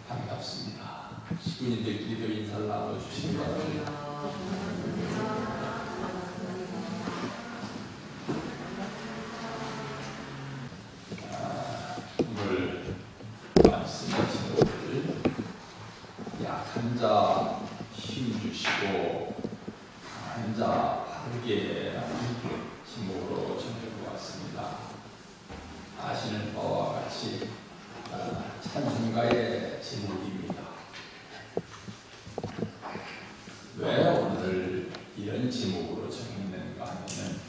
반갑습니다. 식구님들끼리도 인사를 나눠주시기 바랍니다. 오늘 말씀하신 것을 약한 자 힘주시고 강한 자 바르게 라는 제목으로 정해보았습니다. 아시는 바와 같이 찬송가의 제목입니다. 왜 오늘 이런 제목으로 정했는가 하면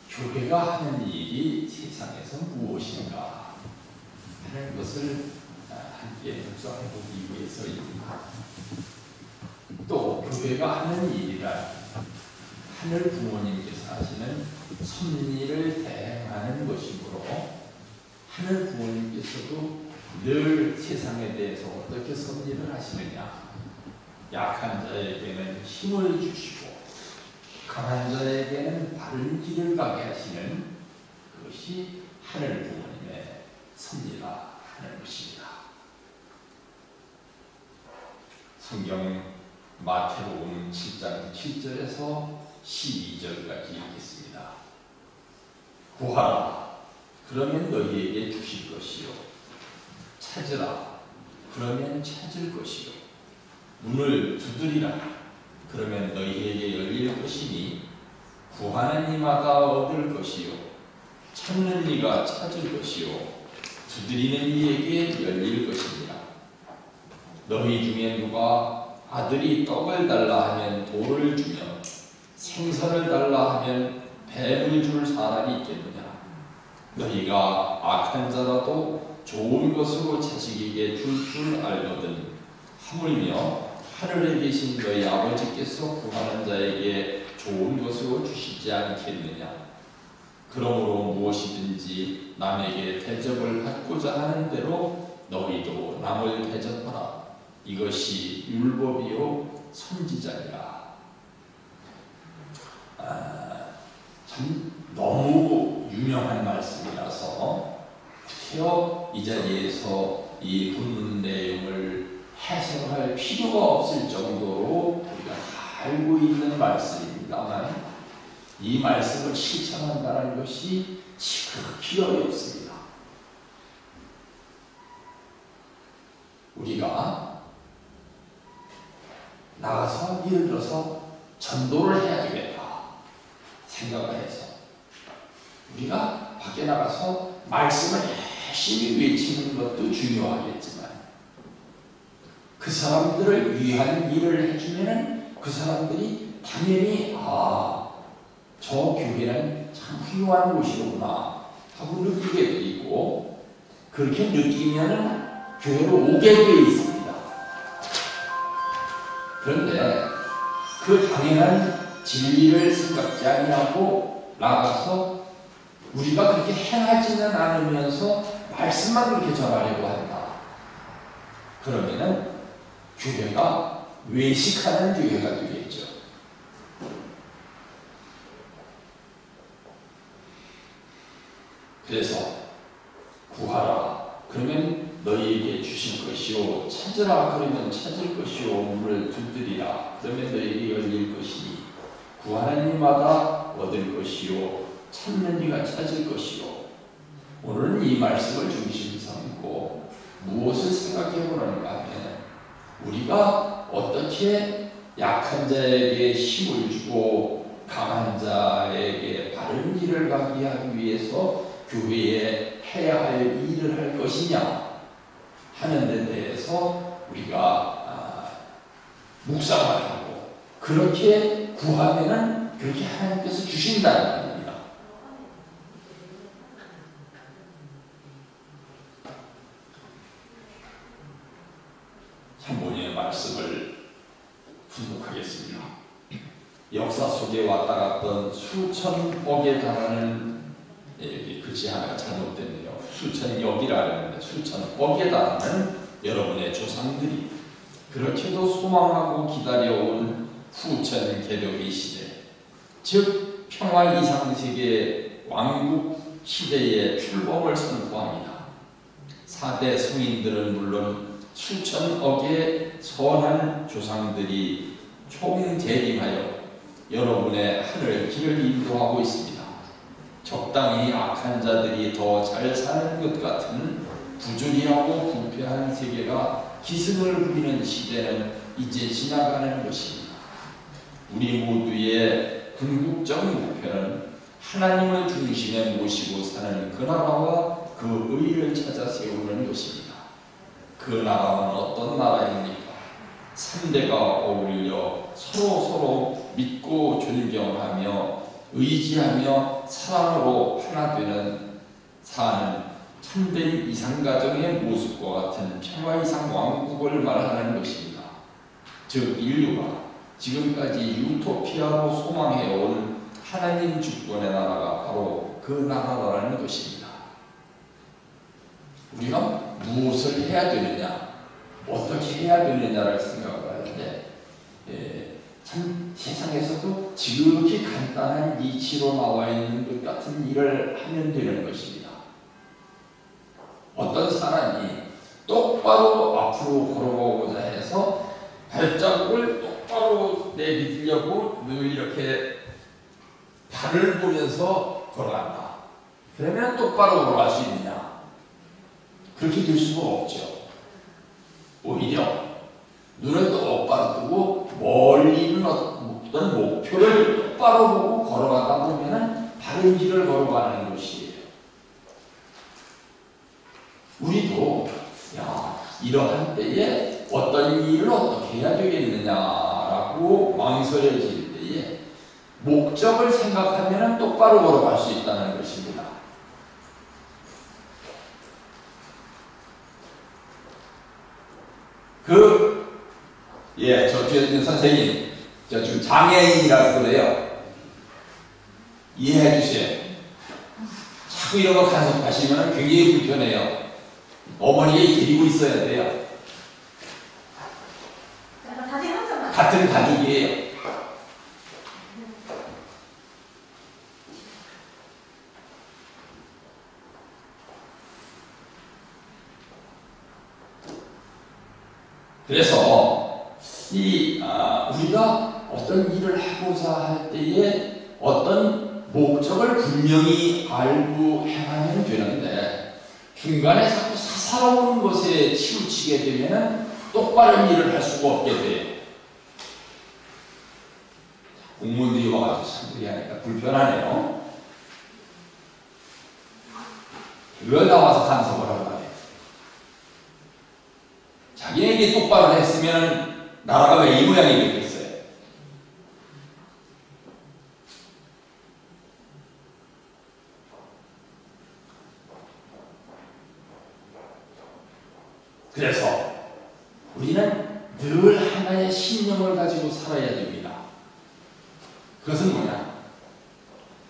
교회가 하는 일이 세상에서 무엇인가 하는 것을 함께 묵상해보기 위해서입니다. 또 교회가 하는 일이란 하늘 부모님께서 하시는 섭리를 대행하는 것이므로 하늘 부모님께서도 늘 세상에 대해서 어떻게 섭리를 하시느냐, 약한 자에게는 힘을 주시고 강한 자에게는 바른 길을 가게 하시는 그것이 하늘 부모님의 섭리라 하는 것입니다. 성경 마태복음 7장 7절에서 12절까지 읽겠습니다. 구하라, 그러면 너희에게 주실 것이요. 찾으라, 그러면 찾을 것이요. 문을 두드리라, 그러면 너희에게 열릴 것이니 구하는 이마다 얻을 것이요. 찾는 이가 찾을 것이요. 두드리는 이에게 열릴 것입니다. 너희 중에 누가 아들이 떡을 달라 하면 돌을 주며 생선을 달라 하면 뱀을 줄 사람이 있겠느냐? 너희가 악한 자라도 좋은 것으로 자식에게 줄 알거든. 하물며 하늘에 계신 너희 아버지께서 구하는 자에게 좋은 것으로 주시지 않겠느냐? 그러므로 무엇이든지 남에게 대접을 받고자 하는 대로 너희도 남을 대접하라. 이것이 율법이요 선지자니라. 참 너무 유명한 말씀이라서 구태여 이 자리에서 이 본문 내용을 해석할 필요가 없을 정도로 우리가 다 알고 있는 말씀입니다만 이 말씀을 실천한다는 것이 지극히 어렵습니다. 우리가 나가서 예를 들어서 전도를 해야 되겠다 생각을 해서 우리가 밖에 나가서 말씀을 열심히 외치는 것도 중요하겠지만 그 사람들을 위한 일을 해주면 그 사람들이 당연히 저 교회는 참 훌륭한 곳이로구나 하고 느끼게 돼 있고 그렇게 느끼면 교회로 오게 돼 있습니다. 그런데 그 당연한 진리를 생각지 아니하고 나가서 우리가 그렇게 행하지는 않으면서 말씀만 그렇게 전하려고 한다. 그러면은 교회가 외식하는 교회가 되겠죠. 그래서 구하라, 그러면 너희에게 주실 것이요. 찾으라, 그러면 찾을 것이요. 문을 두드리라, 그러면 너희에게 열릴 것이니 구하는 이마다 얻을 것이요. 찾는 이가 찾을 것이요. 오늘은 이 말씀을 중심 삼고 무엇을 생각해 보는가 하면 우리가 어떻게 약한 자에게 힘을 주고 강한 자에게 바른 길을 가게 하기 위해서 교회에 해야 할 일을 할 것이냐 하는 데 대해서 우리가 묵상을 하고 그렇게 구하면은 그렇게 하나님께서 주신다는 말입니다. 한번의 말씀을 분석하겠습니다. 역사 속에 왔다 갔던 수천 억에 달하는 여기 글씨 하나가 잘못됐네요. 수천억이라는데 수천억에 달하는 여러분의 조상들이 그렇게도 소망하고 기다려온 후천 개벽의 시대, 즉 평화 이상세계 왕국 시대의 출범을 선포합니다. 4대 성인들은 물론 수천억의 선한 조상들이 총재림하여 여러분의 하늘 길을 인도하고 있습니다. 적당히 악한 자들이 더 잘 사는 것 같은 부조리하고 부패한 세계가 기승을 부리는 시대는 이제 지나가는 것입니다. 우리 모두의 궁극적 목표는 하나님을 중심에 모시고 사는 그 나라와 그 의를 찾아 세우는 것입니다. 그 나라는 어떤 나라입니까? 3대가 어울려 서로 믿고 존경하며 의지하며 사랑으로 하나 되는 사는 참된 이상가정의 모습과 같은 평화이상 왕국을 말하는 것입니다. 즉 인류가 지금까지 유토피아로 소망해온 하나님 주권의 나라가 바로 그 나라라는 것입니다. 우리가 무엇을 해야 되느냐, 어떻게 해야 되느냐를 생각을 하는데 참 세상에서도 지극히 간단한 이치로 나와 있는 것 같은 일을 하면 되는 것입니다. 어떤 사람이 똑바로 앞으로 걸어보고자 해서 발자국을 똑바로 내딛으려고 늘 이렇게 발을 보면서 걸어간다. 그러면 똑바로 걸어갈 수 있느냐? 그렇게 될 수가 없죠. 오히려 눈을 똑바로 뜨고 멀리 있는 어떤 목표를 똑바로 보고 걸어가다 보면 바른 길을 걸어가는 것이에요. 우리도 이러한 때에 어떤 일을 어떻게 해야 되겠느냐라고 망설여질 때에 목적을 생각하면 똑바로 걸어갈 수 있다는 것입니다. 저 뒤에 있는 선생님, 저 지금 장애인이라서 그래요. 이해해 주세요. 자꾸 이런 거 간섭하시면 굉장히 불편해요. 어머니가 데리고 있어야 돼요. 같은 가족이에요. 그래서 우리가 어떤 일을 하고자 할 때에 어떤 목적을 분명히 알고 행하면 되는데 중간에 자꾸 사사로운 것에 치우치게 되면 똑바른 일을 할 수가 없게 돼요. 공무원들이 와가지고 참들이 하니까 불편하네요. 왜 나와서 간섭을 하고 그래? 자기에게 똑바로 했으면 나라가 왜 이 모양이 됐겠어요? 그래서 우리는 늘 하나의 신념을 가지고 살아야 됩니다. 그것은 뭐냐?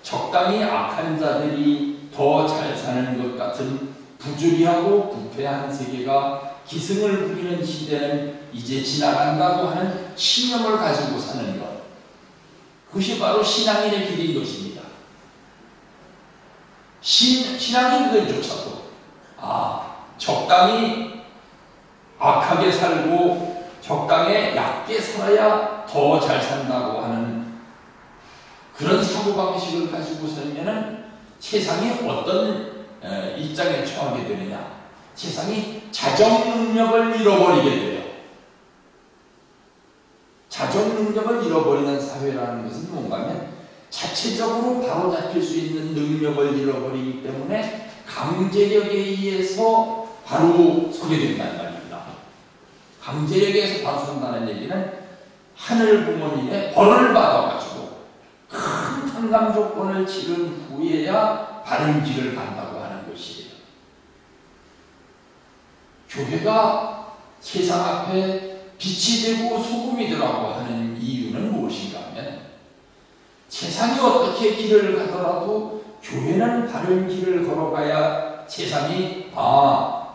적당히 악한 자들이 더 잘 사는 것 같은 부조리하고 부패한 세계가 기승을 부리는 시대는 이제 지나간다고 하는 신념을 가지고 사는 것. 그것이 바로 신앙인의 길인 것입니다. 신앙인들조차도 적당히 악하게 살고 적당히 얕게 살아야 더 잘 산다고 하는 그런 사고방식을 가지고 살면은 세상이 어떤 입장에 처하게 되느냐? 세상이 자정 능력을 잃어버리게 돼요. 자정 능력을 잃어버리는 사회라는 것은 뭔가 하면 자체적으로 바로잡힐 수 있는 능력을 잃어버리기 때문에 강제력에 의해서 바로 서게 된다는 말입니다. 강제력에 의해서 바로 선다는 얘기는 하늘 부모님의 벌을 받아가지고 큰 탕감 조건을 치른 후에야 바른 길을 간다고 하는 것이에요. 교회가 세상 앞에 빛이 되고 소금이 되라고 하는 이유는 무엇인가 하면 세상이 어떻게 길을 가더라도 교회는 바른 길을 걸어가야 세상이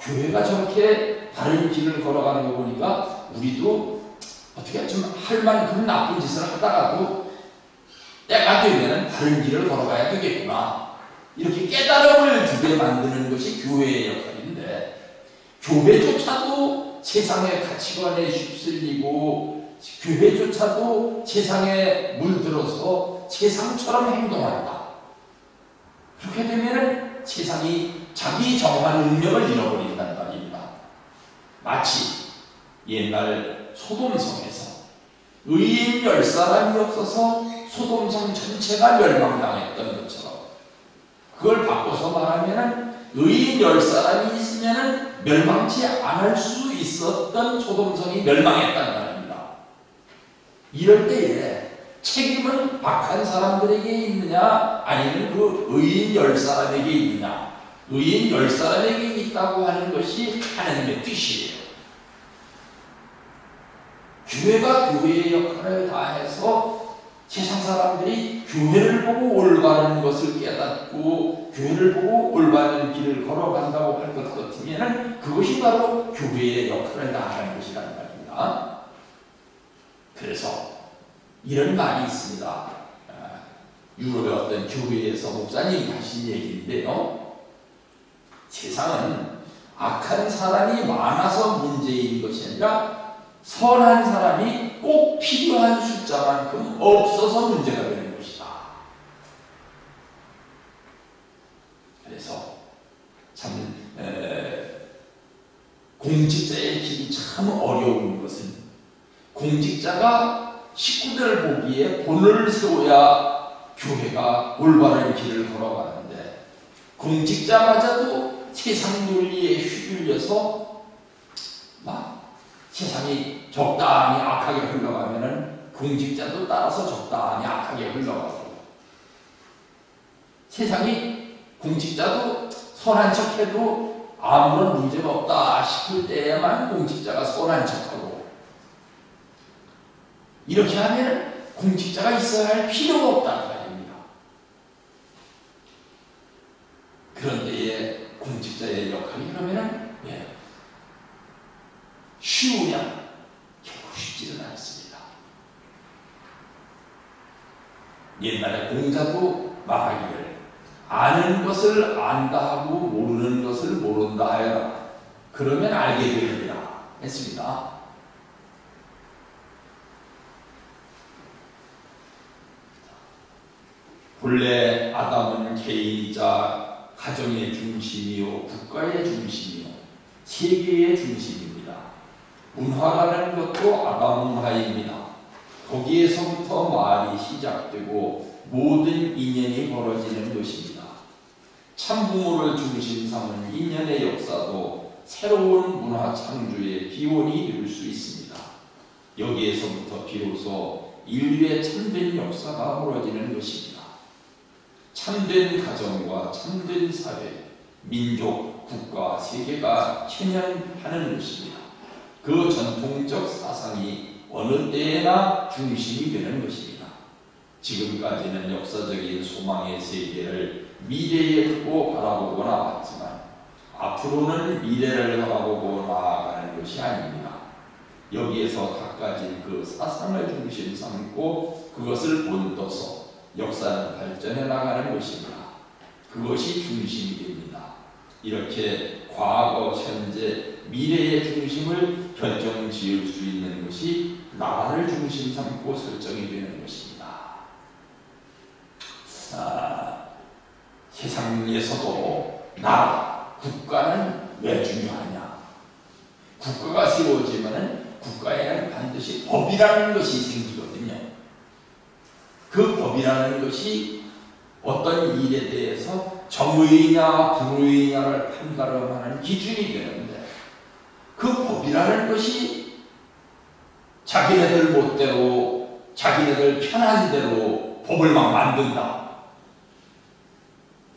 교회가 저렇게 바른 길을 걸어가는 거 보니까 우리도 어떻게 좀 할 만큼 나쁜 짓을 하다가도 때가 되면 바른 길을 걸어가야 되겠구나. 이렇게 깨달음을 주게 만드는 것이 교회의 역할인데, 교회조차도 세상의 가치관에 휩쓸리고 교회조차도 세상에 물들어서 세상처럼 행동한다. 그렇게 되면 세상이 자기 정한 운명을 잃어버린다는 말입니다. 마치 옛날 소돔성에서 의인 10사람이 없어서 소돔성 전체가 멸망당했던 것처럼, 그걸 바꿔서 말하면 의인 10사람이 있으면 멸망치 않을 수 있었던 소돔성이 멸망했다는 말입니다. 이럴 때에 책임은 악한 사람들에게 있느냐, 아니면 그 의인 10사람에게 있느냐? 의인 10사람에게 있다고 하는 것이 하나님의 뜻이에요. 교회가 교회의 역할을 다해서 세상 사람들이 교회를 보고 올바른 것을 깨닫고 교회를 보고 올바른 길을 걸어간다고 할 것 같으면 그것이 바로 교회의 역할을 다하는 것이라는 말입니다. 그래서 이런 말이 있습니다. 유럽의 어떤 교회에서 목사님이 하신 얘기인데요. 세상은 악한 사람이 많아서 문제인 것이 아니라 선한 사람이 꼭 필요한 숫자만큼 없어서 문제가 되는 것이다. 그래서 참 공직자의 길이 참 어려운 것은, 공직자가 식구들 보기에 본을 세워야 교회가 올바른 길을 걸어가는데, 공직자마저도 세상 논리에 휘둘려서 막 세상이 적당히 악하게 흘러가면은 공직자도 따라서 적당히 악하게 흘러가고, 세상이 공직자도 선한 척해도 아무런 문제가 없다 싶을 때에만 공직자가 선한 척하고, 이렇게 하면 공직자가 있어야 할 필요가 없다는 말입니다. 그런데 공직자의 역할이 그러면은 쉬우냐? 결코 쉽지는 않습니다. 옛날에 공자도 말하기를 아는 것을 안다 하고 모르는 것을 모른다 하여라. 그러면 알게 되리라 했습니다. 본래 아담은 개인이자 가정의 중심이요 국가의 중심이요 세계의 중심입니다. 문화라는 것도 아담 문화입니다. 거기에서부터 말이 시작되고 모든 인연이 벌어지는 것입니다. 참부모를 중심 삼은 인연의 역사도 새로운 문화 창조의 기원이 될 수 있습니다. 여기에서부터 비로소 인류의 참된 역사가 벌어지는 것입니다. 참된 가정과 참된 사회, 민족, 국가, 세계가 현현하는 것입니다. 그 전통적 사상이 어느 때에나 중심이 되는 것입니다. 지금까지는 역사적인 소망의 세계를 미래에 두고 바라보고 나왔지만 앞으로는 미래를 바라보고 나아가는 것이 아닙니다. 여기에서 닦아진 그 사상을 중심 삼고 그것을 본떠서 역사는 발전해 나가는 것입니다. 그것이 중심이 됩니다. 이렇게 과거, 현재, 미래의 중심을 결정지을 수 있는 것이 나라를 중심 삼고 설정이 되는 것입니다. 세상에서도 나라, 국가는 왜 중요하냐? 국가가 세워지면 국가에는 반드시 법이라는 것이 생기거든요. 그 법이라는 것이 어떤 일에 대해서 정의냐 불의냐를 판가름하는 기준이 되는데, 그 법이라는 것이 자기네들 멋대로 자기네들 편한 대로 법을 막 만든다.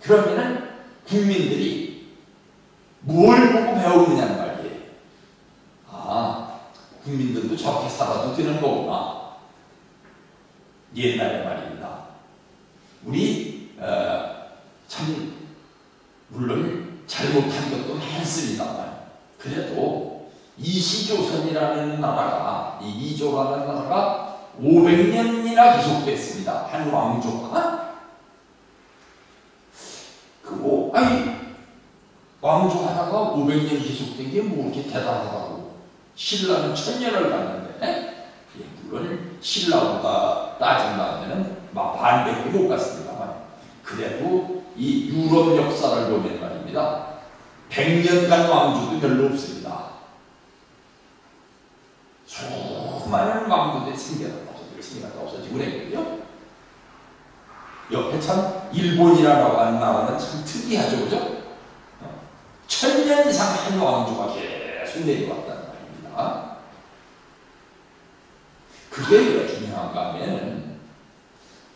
그러면은 국민들이 뭘 보고 배우느냐는 말이에요. 아, 국민들도 저렇게 살아도 되는 거구나. 옛날의 말입니다. 우리 참 물론 잘못한 것도 많습니다만 그래도 이시조선이라는 나라가, 이 이조라는 나라가 500년이나 계속됐습니다. 한 왕조가. 500년 계속된 게 뭐 이렇게 대단하다고. 신라는 1000년을 갔는데, 예, 물론 신라보다 따진다면은 막 반백이 못 갔습니다만, 그래도 이 유럽 역사를 보면 말입니다. 100년간 왕조도 별로 없습니다. 수많은 왕조들이 생겨났다 없어지고 그랬거든요. 옆에 참 일본이라고 하는 나라는 참 특이하죠, 그죠? 1000년 이상 한 왕조가 계속 내려왔다는 말입니다. 그게 왜 중요한가 하면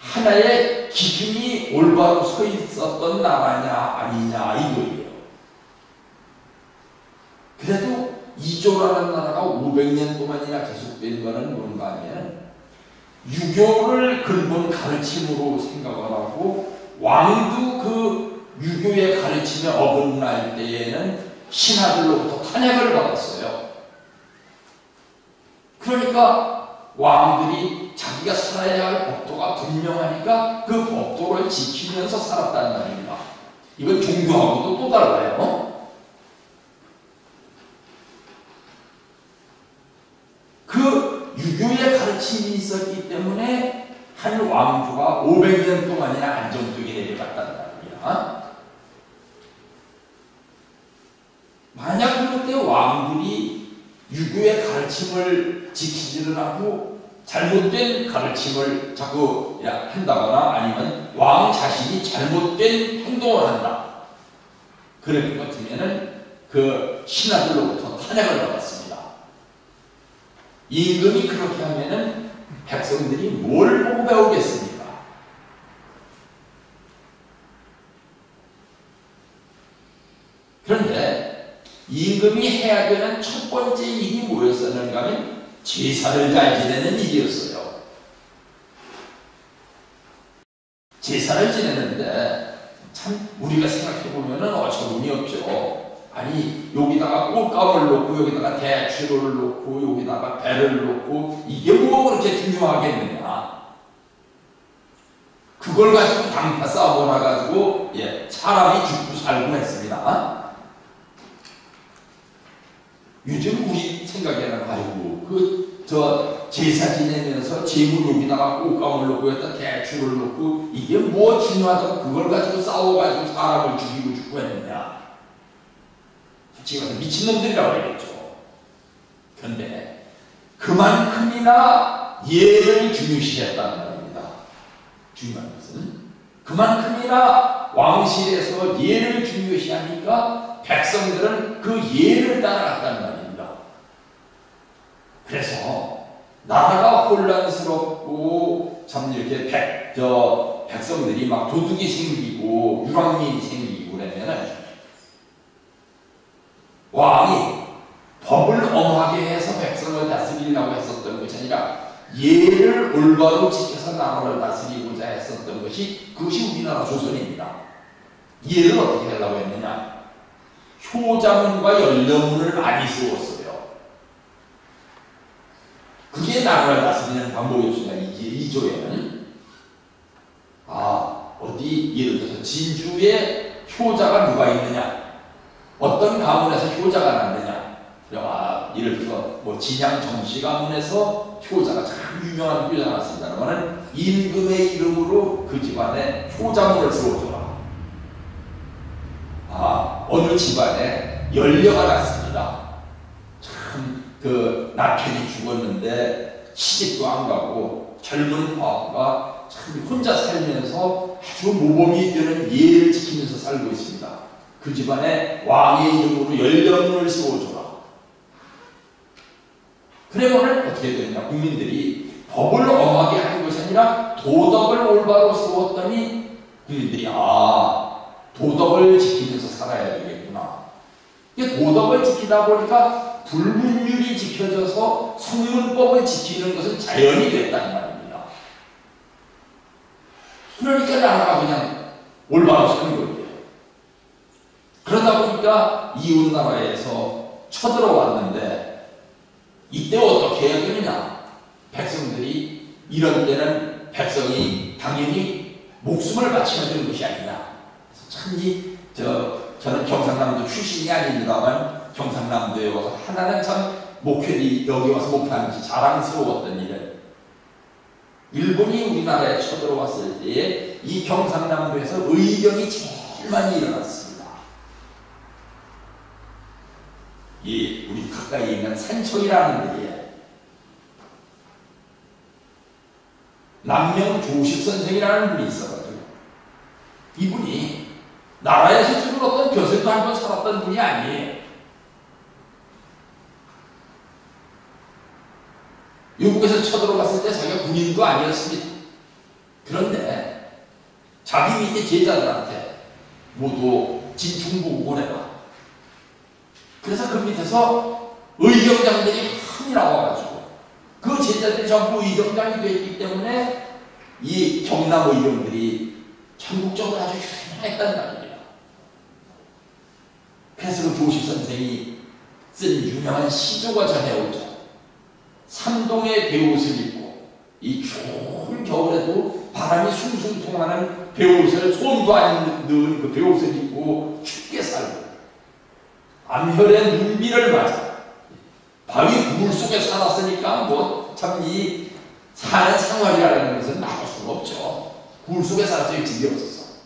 하나의 기준이 올바로 서 있었던 나라냐 아니냐 이거예요. 그래도 이조라는 나라가 500년 동안이나 계속된 거는 뭔가 하면 유교를 근본 가르침으로 생각을 하고 왕도 그 유교의 가르침에 어긋날 때에는 신하들로부터 탄핵을 받았어요. 그러니까 왕들이 자기가 살아야 할 법도가 분명하니까 그 법도를 지키면서 살았다는 말입니다. 이건 종교하고도 또 달라요. 그 유교의 가르침이 있었기 때문에 한 왕조가 500년 동안이나 안정되게 내려갔다는 말입니다. 만약 그때 왕들이 유교의 가르침을 지키지를 않고 잘못된 가르침을 자꾸 한다거나 아니면 왕 자신이 잘못된 행동을 한다. 그럴 것 같으면은 그 신하들로부터 탄핵을 받았습니다. 임금이 그렇게 하면은 백성들이 뭘 보고 배우겠습니까? 그런데 임금이 해야 되는 첫 번째 일이 뭐였었는가 하면 제사를 잘 지내는 일이었어요. 제사를 지내는데 참 우리가 생각해보면은 어처구니 없죠. 아니 여기다가 꽃감을 놓고 여기다가 대추를 놓고 여기다가 배를 놓고 이게 뭐 그렇게 중요하겠느냐. 그걸 가지고 당파 싸움을 해가지고 사람이 죽고 살고 했습니다. 요즘 우리 생각에는 아이고 저 제사 지내면서 제물 여기다가 꽃감을 놓고 여기다 대추를 놓고 이게 뭐 중요하다고 그걸 가지고 싸워가지고 사람을 죽이고 죽고 했느냐. 지금 미친놈들이라고 그러겠죠. 그런데 그만큼이나 예를 중요시했다는 말입니다. 중요한 것은 그만큼이나 왕실에서 예를 중요시하니까 백성들은 그 예를 따라갔다는 말입니다. 그래서 나라가 혼란스럽고 참 이렇게 백성들이 막 도둑이 생기고 유랑민이 생기고 그러면은 왕이 법을 엄하게 해서 백성을 다스리려고 했었던 것이 아니라 예를 올바로 지켜서 나라를 다스리고자 했었던 것이 그것이 우리나라 조선입니다. 예를 어떻게 하려고 했느냐? 효자문과 연려문을 많이 세웠어요. 그게 나라를 다스리는 방법이었습니다. 이조에는 어디 예를 들어서 진주에 효자가 누가 있느냐? 어떤 가문에서 효자가 났느냐? 예를 들어서 뭐 진양 정씨 가문에서 효자가 참 유명한 효자가 났습니다. 그러면 임금의 이름으로 그 집안에 효자문을 세워줘라. 어느 집안에 연려가 났습니다. 참 그 남편이 죽었는데 시집도 안 가고 젊은 과부가 참 혼자 살면서 아주 모범이 되는 예를 지키면서 살고 있습니다. 그 집안에 왕의 이름으로 연령을 세워줘라. 그러면 어떻게 되느냐? 국민들이 법을 엄하게 하는 것이 아니라 도덕을 올바로 세웠더니 국민들이 도덕을 지키면서 살아야 되겠구나. 이게 도덕을 지키다 보니까 불문율이 지켜져서 성문법을 지키는 것은 자연이 됐다는 말입니다. 그러니까 나라가 그냥 올바로 사는 거예요. 그러다 보니까 이웃 나라에서 쳐들어왔는데 이때 어떻게 해야 되느냐? 백성들이 이런 때는 백성이 당연히 목숨을 바치면 되는 것이 아니냐. 참 저는 경상남도 출신이 아닙니다만 경상남도에 와서 하나는 참 목회리 여기 와서 목회하면서 자랑스러웠던 일은 일본이 우리나라에 쳐들어왔을 때에 이 경상남도에서 의병이 제일 많이 일어났습니다. 이 우리 가까이 있는 산청이라는 데에 남명 조식 선생이라는 분이 있어가지고 이분이 나라에서 지금 어떤 교세도 한 번 살았던 분이 아니에요. 외국에서 쳐들어갔을 때 자기가 군인도 아니었습니다. 그런데 자기 밑에 제자들한테 모두 진중보 보내라. 그래서 그 밑에서 의병장들이 많이 나와가지고 그 제자들이 전부 의병장이 되었기 때문에 이 경남 의병들이 전국적으로 아주 유명했단 말입니다. 그래서 그 조식 선생이 쓴 유명한 시조가 전해오죠. 삼동의 베옷을 입고 이 좋은 겨울에도 바람이 숭숭 통하는 베옷을 손도 안 넣은 그 베옷을 입고 춥게 살고 암혈의 눈비를 맞아 바위 굴 속에 살았으니까 뭐 참 이 사는 생활이라는 것은 나올 수가 없죠. 굴 속에 살았어요. 집이 없어서.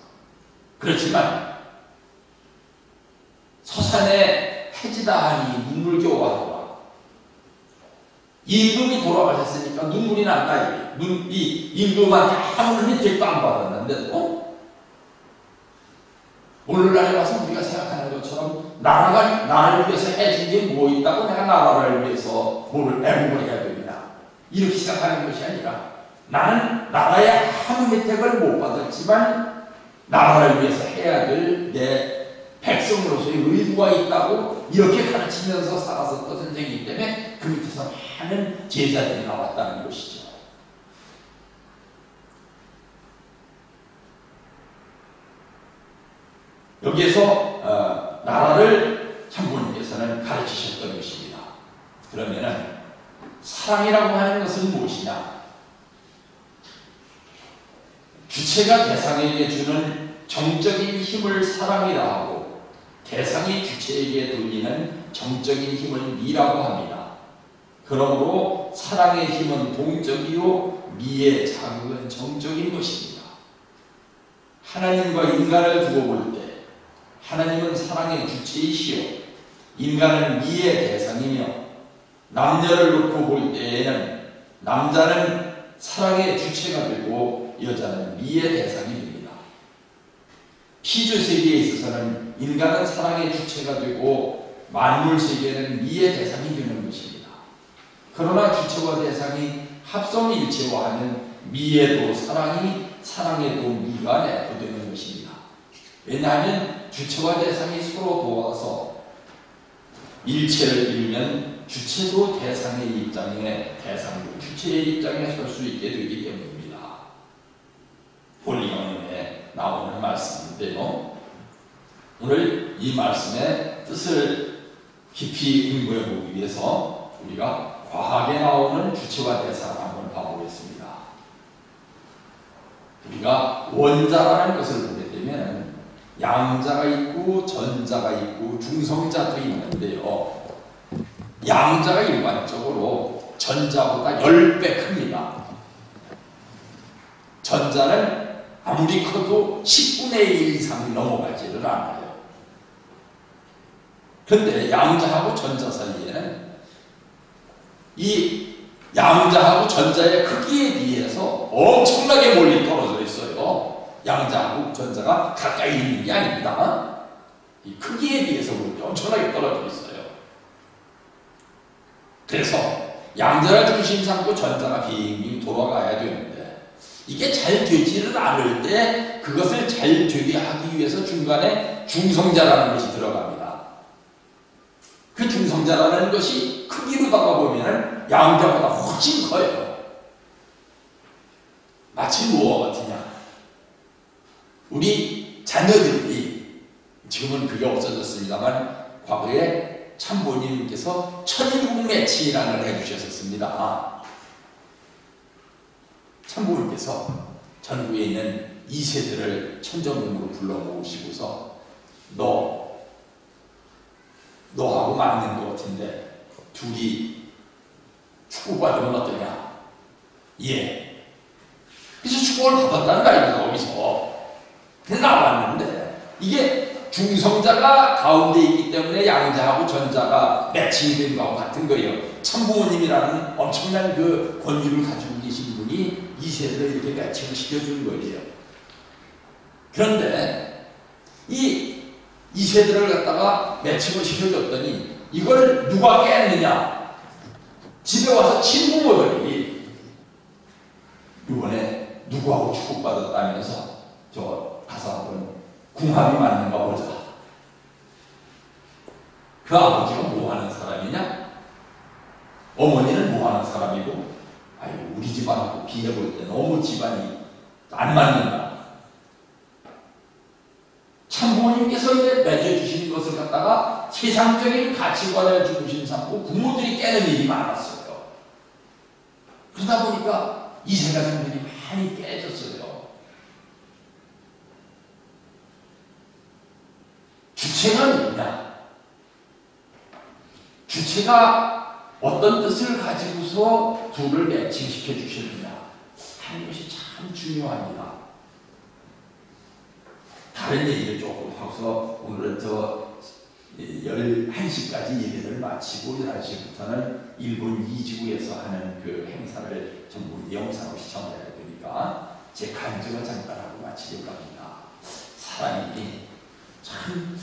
그렇지만 서산에 해지다 하니 눈물 겨워하더라. 임금이 돌아가셨으니까 눈물이 난다. 이 임금한테 아무런 혜택도 안 받았는데도 오늘날에 와서 우리가 생각하는 것처럼 나라를 위해서 해준 게 뭐 있다고 내가 나라를 위해서 뭐를 애국을 해야 되느냐 이렇게 생각하는 것이 아니라 나는 나라의 아무 혜택을 못 받았지만 나라를 위해서 해야 될 내 백성으로서의 의무가 있다고 이렇게 가르치면서 살았었던 선생이기 때문에 그 밑에서 많은 제자들이 나왔다는 것이죠. 여기에서 나라를 참부님께서는 가르치셨던 것입니다. 그러면은 사랑이라고 하는 것은 무엇이냐? 주체가 대상에게 주는 정적인 힘을 사랑이라 하고 대상이 주체에게 돌리는 정적인 힘을 미라고 합니다. 그러므로 사랑의 힘은 동적이요 미의 자극은 정적인 것입니다. 하나님과 인간을 두고 볼 때 하나님은 사랑의 주체이시요 인간은 미의 대상이며 남녀를 놓고 볼 때에는 남자는 사랑의 주체가 되고 여자는 미의 대상이 됩니다. 피조세계에 있어서는 인간은 사랑의 주체가 되고 만물세계는 미의 대상이 되는 것입니다. 그러나 주체와 대상이 합성일체화하면 미에도 사랑이 사랑에도 미가 내포되는 것입니다. 왜냐하면 주체와 대상이 서로 도와서 일체를 이루면 주체도 대상의 입장에 대상도 주체의 입장에 설 수 있게 되기 때문입니다. 본리강론에 나오는 말씀인데요. 오늘 이 말씀의 뜻을 깊이 공부해 보기 위해서 우리가 과학에 나오는 주체와 대상을 한번 봐보겠습니다. 우리가 원자라는 것을 보게 되면 양자가 있고 전자가 있고 중성자도 있는데요. 양자가 일반적으로 전자보다 10배 큽니다. 전자는 아무리 커도 10분의 1 이상 넘어가지를 않아요. 그런데 양자하고 전자 사이에는 이 양자하고 전자의 크기에 비해서 엄청나게 멀리 떨어져 있어요. 양자하고 전자가 가까이 있는 게 아닙니다. 이 크기에 비해서 엄청나게 떨어져 있어요. 그래서 양자를 중심 삼고 전자가 빙빙 돌아가야 되는데 이게 잘 되지를 않을 때 그것을 잘 되게 하기 위해서 중간에 중성자라는 것이 들어갑니다. 그 중성자라는 것이 크기로다가 보면 양자보다 훨씬 커요. 마치 무엇 같으냐? 우리 자녀들이 지금은 그게 없어졌습니다만 과거에 참모님께서 천일국매치라는 해주셨었습니다. 참모님께서 전국에 있는 2세들을 천정궁으로 불러 모으시고서 너 너하고 맞는 것 같은데 둘이 축복받으면 어떠냐? 예. 그래서 축복을 받았다는 거 아닙니까? 거기서. 그래서 나왔는데 이게 중성자가 가운데 있기 때문에 양자하고 전자가 매칭이 된 거하고 같은 거예요. 참부모님이라는 엄청난 그 권위를 가지고 계신 분이 이 세대를 이렇게 매칭을 시켜준 거예요. 그런데 이 세대를 갖다가 매칭을 시켜줬더니 이걸 누가 깼느냐? 집에 와서 친부모들이 이번에 누구하고 축복받았다면서 저 가서 한번 궁합이 맞는가 보자. 그 아버지가 뭐 하는 사람이냐? 어머니는 뭐 하는 사람이고, 아이고 우리 집안하고 비교해볼 때 너무 집안이 안 맞는다. 참부모님께서 이제 맺어주신 것을 갖다가 세상적인 가치관을 중심 삼고 부모들이 깨는 일이 많았어요. 그러다 보니까 이세 가정들이 많이 깨졌어요. 주체는 뭐냐? 주체가 어떤 뜻을 가지고서 둘을 매칭시켜 주셨느냐 하는 것이 참 중요합니다. 다른 얘기를 조금 하고서 오늘은 저 11시까지 예배를 마치고 11시부터는 일본 이지구에서 하는 그 행사를 전부 영상으로 시청을 해야 되니까 제 간증을 잠깐 하고 마치려고 합니다. 사람이 참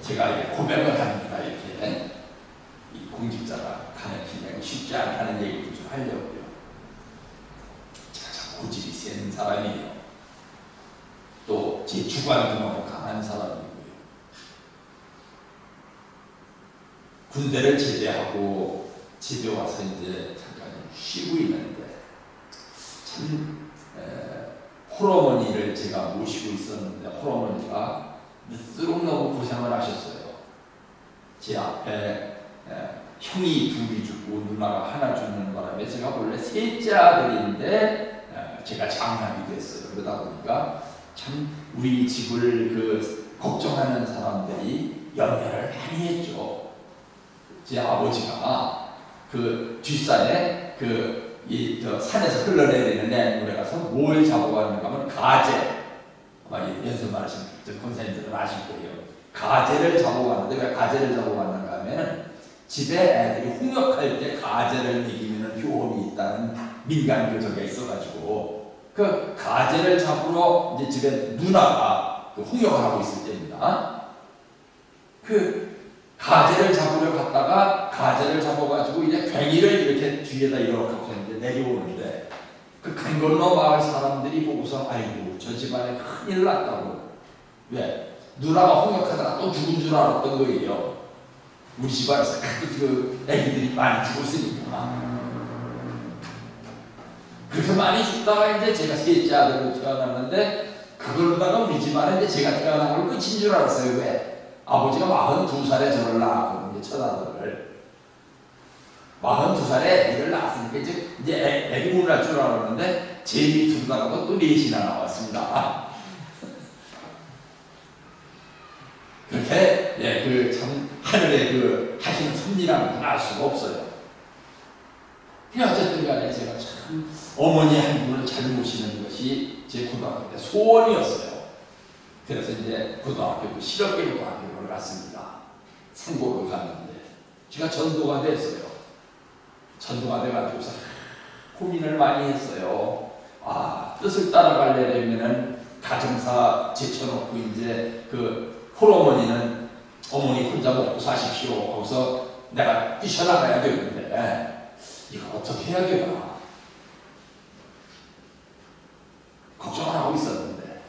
제가 이렇게 고백을 합니다. 이렇게 이 공직자가 가는 길이 쉽지 않다는 얘기도 좀 하려고요. 제가 참 고집이 센 사람이에요. 또 제 주관도 너무 강한 사람이고요. 군대를 제대하고 집에 와서 이제 잠깐 쉬고 있는데 참 홀어머니를 제가 모시고 있었는데 홀어머니가 늦도록 너무 고생을 하셨어요. 제 앞에 형이 둘이 죽고 누나가 하나 죽는 바람에 제가 원래 셋째 아들인데 제가 장남이 됐어요. 그러다 보니까 참 우리 집을 그 걱정하는 사람들이 연애를 많이 했죠. 제 아버지가 그 뒷산에 저 산에서 흘러내리는 냇물에 가서 뭘 잡아가는가 하면 가재. 아마 연습 하신 권사님들은 아실 거예요. 가재를 잡아가는데 왜 가재를 잡아가는가 하면 집에 애들이 홍역할 때 가재를 먹이면 효험이 있다는 민간 교적이 있어가지고 그 가재를 잡으러 이제 집에 누나가 그 홍역을 하고 있을 때입니다. 그 가재를 잡으러 갔다가 가재를 잡아가지고 이제 괭이를 이렇게 뒤에다 이렇게 이제 내려오는데 그 강 건너 마을 사람들이 보고서 아이고 저 집안에 큰일 났다고. 왜? 누나가 홍역하다가 또 죽은 줄 알았던 거예요. 우리 집안에서 그 애기들이 많이 죽었으니까. 그렇게 많이 죽다가 이제 제가 셋째 아들로 태어났는데 그걸로다가 우리 집안에 이제 제가 태어난 걸 끝인 줄 알았어요. 왜? 아버지가 42살에 저를 낳았거든요. 첫 아들을. 42살에 애기를 낳았으니까 이제 애기 못 낳을 줄 알았는데 제 밑으로다가 또 넷이나 나왔습니다. 그렇게 그 참 하늘의 그 하시는 섭리라는 걸 알 수가 없어요. 그냥 어쨌든 간에 제가 참 어머니 한 분을 잘 모시는 것이 제 고등학교 때 소원이었어요. 그래서 이제 고등학교 실업계고등학교를 갔습니다. 상고를 갔는데 제가 전도가 됐어요. 전도가 돼가지고서 고민을 많이 했어요. 뜻을 따라가려면은 가정사 제쳐놓고 이제 그 홀어머니는 어머니 혼자 먹고 사십시오. 거기서 내가 뛰쳐나가야 되는데 이거 어떻게 해야 되나 걱정을 하고 있었는데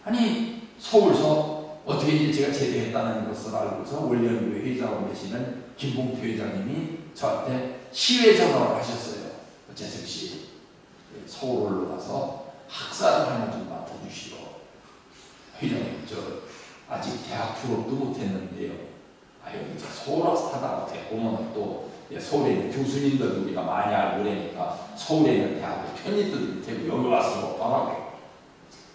아니 서울서 어떻게 이제 제가 제대했다는 것을 알고서 원년교회 회장으로 계시는 김봉태 회장님이 저한테 시외 전화를 하셨어요. 재석씨 서울로 가서 학사를 하나 좀 맡아주시오. 회장님 저 아직 대학 졸업도 못했는데요. 여기 저 서울 와서 하다가 보면 또 서울에 있는 교수님들도 우리가 많이 알고 그러니까 서울에 있는 대학의 편입들이 되고 여기 와서 졸업하라고.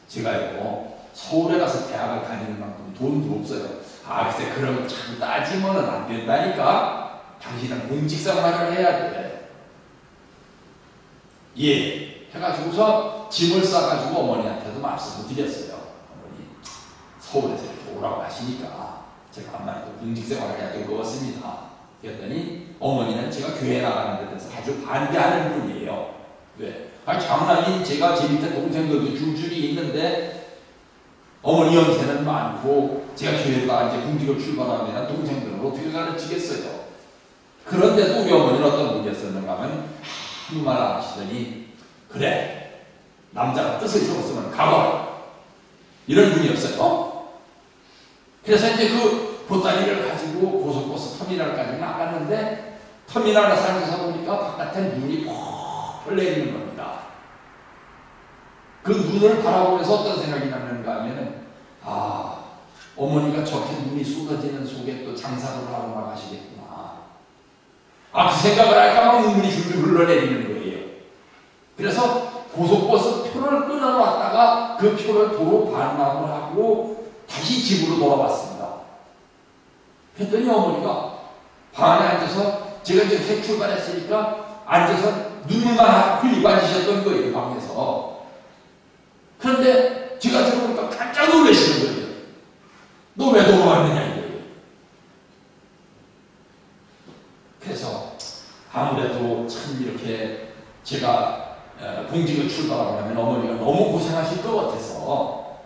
제가 이거 서울에 가서 대학을 다니는 만큼 돈도 없어요. 글쎄 그런 거 참 따지면은 안 된다니까. 당신은 공직생활을 해야 돼. 예. 해가지고서 짐을 싸가지고 어머니한테도 말씀을 드렸어요. 어머니 서울에서 이렇게 오라고 하시니까 제가 아무래도 공직생활을 해야 될 것 같습니다. 그랬더니 어머니는 제가 교회 나가는 데 대해서 아주 반대하는 분이에요. 왜? 장난인 제가 제 밑에 동생들도 줄줄이 있는데 어머니 연세는 많고 제가 교회가 이제 공직을 출발하면 동생들은 어떻게 가르치겠어요? 그런데도 우리 어머니는 어떤 분이었었는가 하면 아무 말 안 하시더니 그래 남자가 뜻을 세웠으면 가거라 이런 분이었어요. 그래서 이제 그 보따리를 가지고 고속버스 터미널까지 나갔는데 터미널에 살면서 보니까 바깥에 눈이 펄펄 내리는 겁니다. 그 눈을 바라보면서 어떤 생각이 났는가 하면은 어머니가 저렇게 눈이 쏟아지는 속에 또 장사를 하러 나가시겠구나. 그 생각을 할까 봐 눈물이 줄줄 흘러내리는 거예요. 그래서 고속버스 표를 끊어놨다가 그 표를 도로 반납을 하고 다시 집으로 돌아왔습니다. 그랬더니 어머니가 방 안에 앉아서 제가 이제 새 출발했으니까 앉아서 눈물만 흘리고 앉으셨던 거예요, 방에서. 그런데 제가 들어보니까 깜짝 놀라시는 거예요. 너 왜 돌아왔느냐 이거예요. 그래서 아무래도 참 이렇게 제가 공직을 출발하고 나면 어머니가 너무 고생하실 것 같아서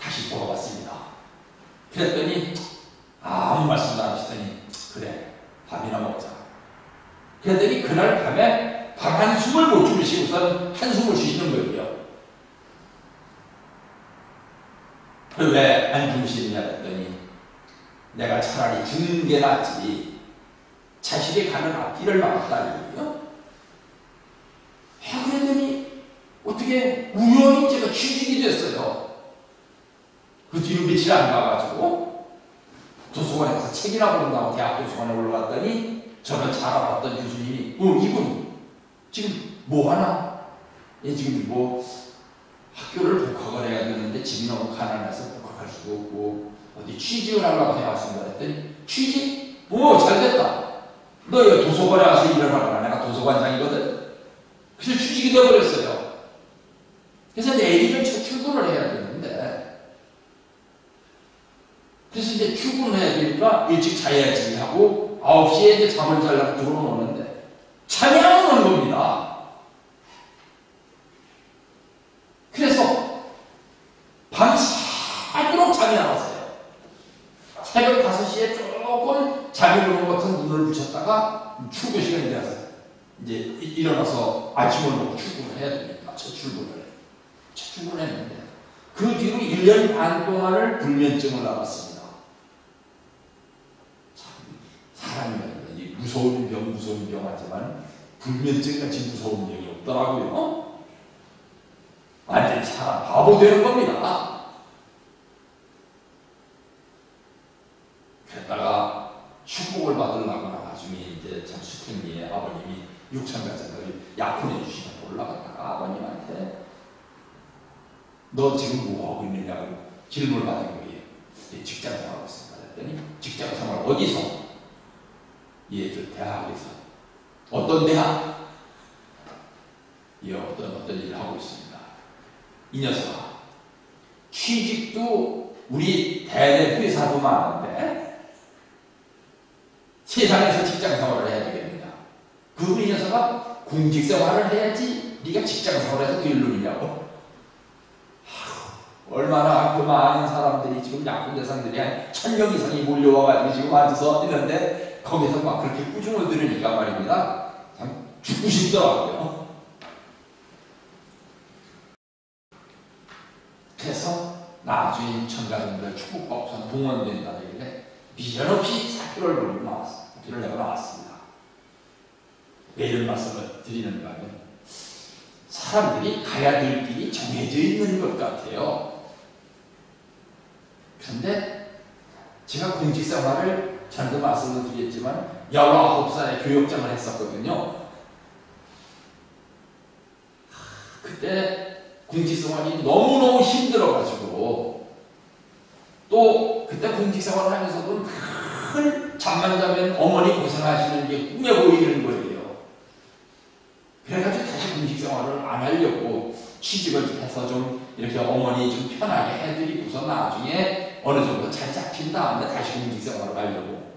다시 돌아왔습니다. 그랬더니 아무 말씀도 안 하시더니 그래 밥이나 먹자. 그랬더니 그날 밤에 밥 한숨을 못 주무시고선 한숨을 쉬시는 거예요. 왜 안 주무시느냐 했더니 내가 차라리 죽는 게 낫지 자식이 가는 앞길을 막았다 이거예요. 그랬더니 어떻게 우연히 제가 취직이 됐어요. 그 뒤로 며칠 안 가가지고 도서관에 가서 책이나 본다고 대학 도서관에 올라갔더니 저를 잘 알았던 교수님이 이분 지금 뭐하나? 지금 학교를 복학을 해야 되는데 집이 너무 가난해서 복학할 수도 없고 어디 취직을 하려고 해왔습니다 했더니 취직? 잘됐다. 너 여기 도서관에 와서 일을 하거라. 내가 도서관장이거든. 그래서 취직이 되어버렸어요. 그래서 내일이면 저 출근을 해야 되는데 그래서 이제 출근을 해야 되니까 일찍 자야지 하고 9시에 이제 잠을 자려고 들어오는데 잠이 안 오는 겁니다. 그래서 밤새도록 잠이 안 왔어요. 새벽 5시에 조금 잠이 오는 것 같은 눈을 붙였다가 출근 시간이 되어서 이제 일어나서 아침을 먹고 출근을 해야 되니까 첫 출근을 했는데 그 뒤로 1년 반 동안을 불면증을 앓았습니다. 참 사람이 무서운 병 하지만 불면증같이 무서운 병이 없더라고요. 완전히 사람 바보 되는 겁니다. 그랬다가 축복을 받으려고 나중에 이제 참 수택리에 아버님이 6,000가짜리 약혼해 주시면 올라갔다가 아버님한테 너 지금 뭐 하고 있느냐고 질문을 받은 거예요. 직장 생활하고 있습니다. 그랬더니 직장 생활 어디서? 저 대학에서. 어떤 대학? 어떤 일을 하고 있습니다. 이 녀석아 취직도 우리 대내 회사도 많은데 세상에서 직장 생활을 해야 되겠느냐? 이 녀석아 공직 생활을 해야지 네가 직장 생활에서 될 놈이냐고. 얼마나 그 많은 사람들이 지금 약혼 대상들이 한 1,000명 이상이 몰려와가지고 지금 앉아서 있는데 거기서 막 그렇게 꾸중을 들으니까 말입니다. 참 죽고 싶더라고요. 그래서 나중에 천가족들 축복받고서 봉헌된다길래 미련 없이 사표를 내고 나왔습니다. 왜 이런 말씀을 드리는가 하면 사람들이 가야 될 길이 정해져 있는 것 같아요. 그런데 제가 공직생활을 전도 말씀을 드렸지만 19살에 교역장을 했었거든요. 그때 공직생활이 너무너무 힘들어가지고 또 그때 공직생활을 하면서도 늘 잠만 자면 어머니 고생하시는 게 꿈에 보이는 거예요. 그래가지고 다시 공직생활을 안 하려고 취직을 해서 좀 이렇게 어머니 좀 편하게 해드리고서 나중에 어느 정도 잘 잡힌 다음에 다시 공직생활을 하려고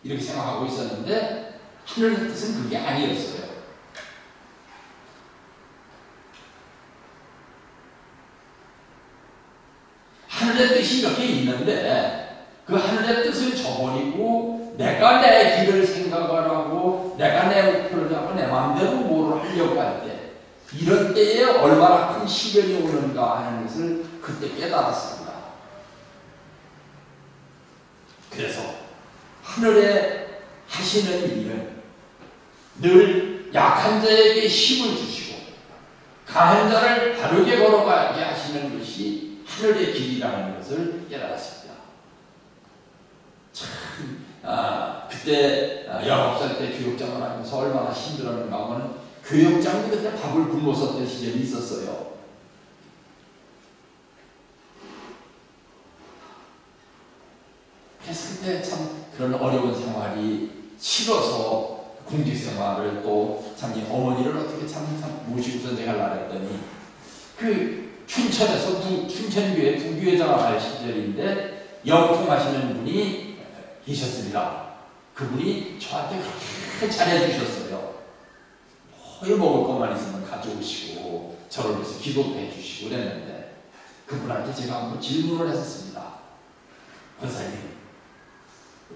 이렇게 생각하고 있었는데 하늘의 뜻은 그게 아니었어요. 하늘의 뜻이 이렇게 있는데 그 하늘의 뜻을 저버리고 내가 내 길을 생각을 하고 내가 내 목표를 잡고 내 마음대로 뭐를 하려고 할 때 이런 때에 얼마나 큰 시련이 오는가 하는 것을 그때 깨달았습니다. 그래서 하늘에 하시는 일은 늘 약한 자에게 힘을 주시고 강한 자를 바르게 걸어가게 하시는 것이 하늘의 길이라는 것을 깨달았습니다. 참, 그때 19살 때 교육장을 하면서 얼마나 힘들었는가 하면 교육장도 그때 밥을 굶어 썼던 시절이 있었어요. 그래서 그때 참 그런 어려운 생활이 싫어서 공직생활을 또 참 어머니를 어떻게 참 모시고서 내가 하려고 했더니 그 춘천에서 춘천교회 부교회장을 할 시절인데 영통하시는 분이 계셨습니다. 그분이 저한테 그렇게 잘해주셨어요. 먹을 것만 있으면 가져오시고 저를 위해서 기도도 해주시고 그랬는데 그분한테 제가 한번 질문을 했었습니다. 권사님,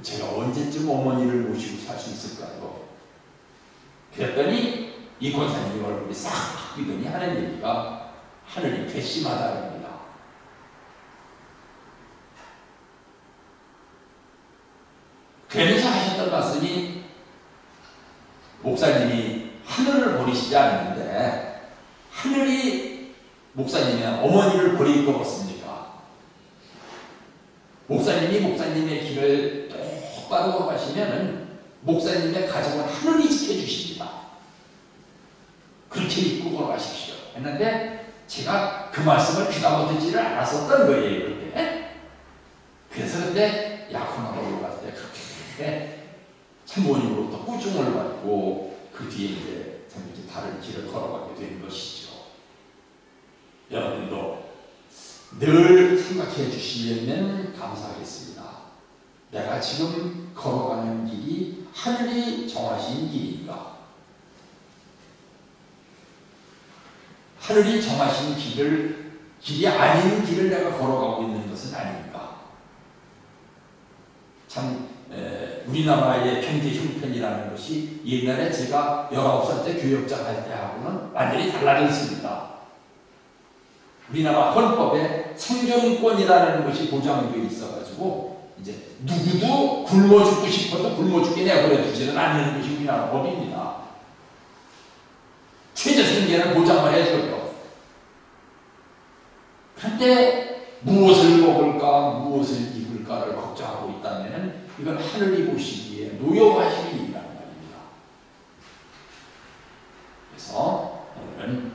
제가 언제쯤 어머니를 모시고 살 수 있을까요? 그랬더니 이 권사님이 얼굴이 싹 바뀌더니 하는 얘기가 하늘이 괘씸하다입니다. 그러면서 하셨던 말씀이 목사님이 하늘을 버리시지 않는데 하늘이 목사님의 어머니를 버릴 것 같습니까? 목사님이 목사님의 길을 똑바로 가시면은 목사님의 가정을 하늘이 지켜주십니다. 그렇게 믿고 걸어가십시오. 했는데 제가 그 말씀을 귀담아 듣지를 않았었던 거예요. 그때. 그래서 그때 약혼하고 갔을 때 그렇게 참모님으로부터 꾸중을 받고 그 뒤에 이제 참 이렇게 다른 길을 걸어가게 된 것이죠. 여러분도 늘 생각해 주시면 감사하겠습니다. 내가 지금 걸어가는 길이 하늘이 정하신 길인가? 하늘이 정하신 길이 아닌 길을 내가 걸어가고 있는 것은 아닌가? 참 우리나라의 경제 형편이라는 것이 옛날에 제가 19살 때 교역장 할 때하고는 완전히 달라졌습니다. 우리나라 헌법에 생존권이라는 것이 보장되어 있어가지고 이제 누구도 굶어 죽고 싶어도 굶어 죽게 내버려 두지는 않는 것이 우리나라 법입니다. 최저 생계는 보장을 해줘요. 그런데 무엇을 먹을까 무엇을 입을까를 걱정하고 있다면 이건 하늘이 보시기에 노여워하실 일이라는 말입니다. 그래서 오늘은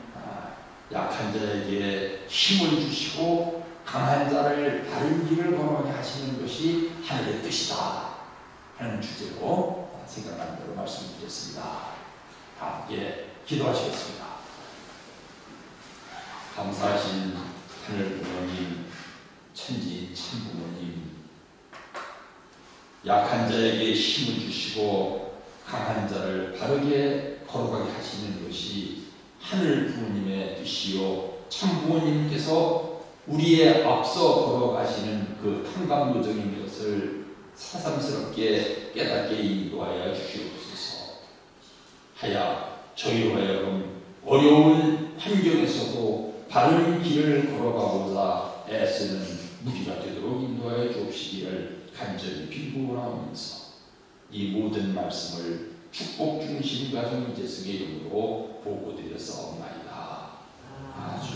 약한 자에게 힘을 주시고 강한 자를 바른 길을 걸어가게 하시는 것이 하늘의 뜻이다 하는 주제로 생각하는 대로 말씀드렸습니다. 함께 기도하시겠습니다. 감사하신 하늘 부모님, 천지 참부모님, 약한 자에게 힘을 주시고 강한 자를 바르게 걸어가게 하시는 것이 하늘 부모님의 뜻이요 참부모님께서 우리의 앞서 걸어가시는 그 탕감요정인 것을 새삼스럽게 깨닫게 인도하여 주시옵소서. 하여 저희로 하여금 어려운 환경에서도 바른 길을 걸어가고자 애쓰는 무리가 되도록 인도하여 주옵시기를 간절히 빌고나오면서 이 모든 말씀을 축복 중심 가정 이재승의 이름으로 보고드렸사옵나이다. 아주